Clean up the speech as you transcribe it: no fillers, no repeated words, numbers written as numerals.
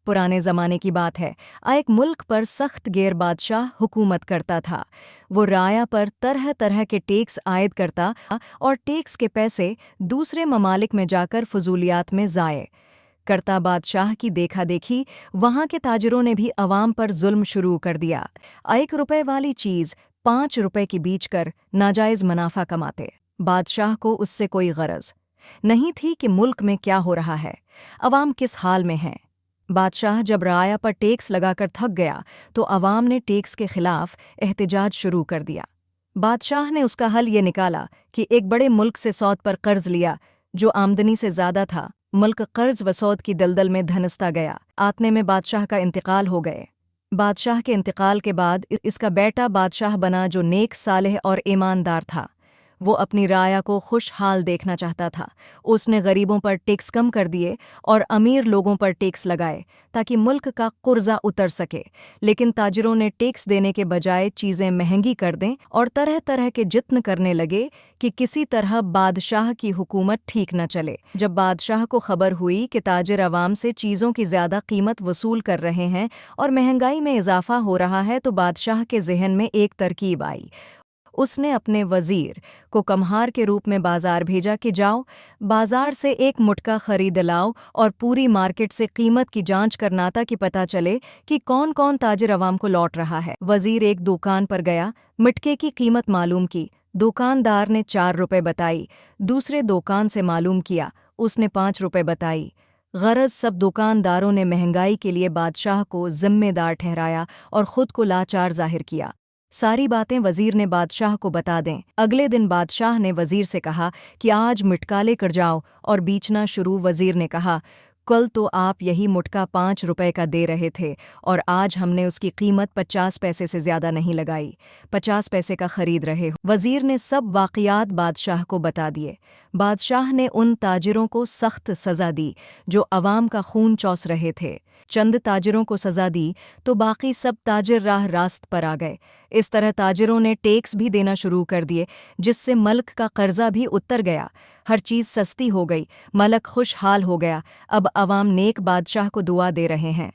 पुराने ज़माने की बात है। एक मुल्क पर सख्त गैर बादशाह हुकूमत करता था। वो राया पर तरह तरह के टैक्स आयद करता और टैक्स के पैसे दूसरे ममालिक में जाकर फजूलियात में ज़ाये करता। बादशाह की देखा देखी वहाँ के ताजिरों ने भी अवाम पर जुल्म शुरू कर दिया। 1 रुपए वाली चीज़ 5 रुपए की बेचकर नाजायज़ मुनाफा कमाते। बादशाह को उससे कोई गरज नहीं थी कि मुल्क में क्या हो रहा है, अवाम किस हाल में है। बादशाह जब राया पर टैक्स लगाकर थक गया तो अवाम ने टैक्स के खिलाफ एहतजाज शुरू कर दिया। बादशाह ने उसका हल ये निकाला कि एक बड़े मुल्क से सौद पर कर्ज लिया जो आमदनी से ज़्यादा था। मुल्क कर्ज व सौद की दलदल में धंसता गया। आतने में बादशाह का इंतकाल हो गए। बादशाह के इंतकाल के बाद इसका बेटा बादशाह बना जो नेक, सालेह और ईमानदार था। वो अपनी राया को खुशहाल देखना चाहता था। उसने गरीबों पर टैक्स कम कर दिए और अमीर लोगों पर टैक्स लगाए ताकि मुल्क का कर्जा उतर सके। लेकिन ताजिरों ने टैक्स देने के बजाय चीज़ें महंगी कर दें और तरह तरह के जित्न करने लगे कि किसी तरह बादशाह की हुकूमत ठीक न चले। जब बादशाह को खबर हुई कि ताजिर अवाम से चीज़ों की ज़्यादा कीमत वसूल कर रहे हैं और महंगाई में इजाफा हो रहा है तो बादशाह के जहन में एक तरकीब आई। उसने अपने वज़ीर को कम्हार के रूप में बाजार भेजा कि जाओ बाजार से एक मुटका खरीद लाओ और पूरी मार्केट से कीमत की जांच करना ताकि पता चले कि कौन कौन ताजिर अवाम को लौट रहा है। वज़ीर एक दुकान पर गया, मटके की कीमत मालूम की। दुकानदार ने 4 रुपए बताई। दूसरे दुकान से मालूम किया, उसने 5 रुपए बताई। गरज सब दुकानदारों ने महंगाई के लिए बादशाह को जिम्मेदार ठहराया और ख़ुद को लाचार जाहिर किया। सारी बातें वज़ीर ने बादशाह को बता दें। अगले दिन बादशाह ने वज़ीर से कहा कि आज मुटका लेकर जाओ और बेचना शुरू। वज़ीर ने कहा, कल तो आप यही मुटका 5 रुपए का दे रहे थे और आज हमने उसकी कीमत 50 पैसे से ज़्यादा नहीं लगाई, 50 पैसे का खरीद रहे हो। वज़ीर ने सब वाक़ियात बादशाह को बता दिए। बादशाह ने उन ताजिरों को सख्त सज़ा दी जो अवाम का खून चौस रहे थे। चंद ताजिरों को सज़ा दी तो बाकी सब ताजिर राह रास्त पर आ गए। इस तरह ताजिरों ने टैक्स भी देना शुरू कर दिए जिससे मल्क का कर्जा भी उतर गया। हर चीज़ सस्ती हो गई, मलक खुशहाल हो गया। अब अवाम नेक बादशाह को दुआ दे रहे हैं।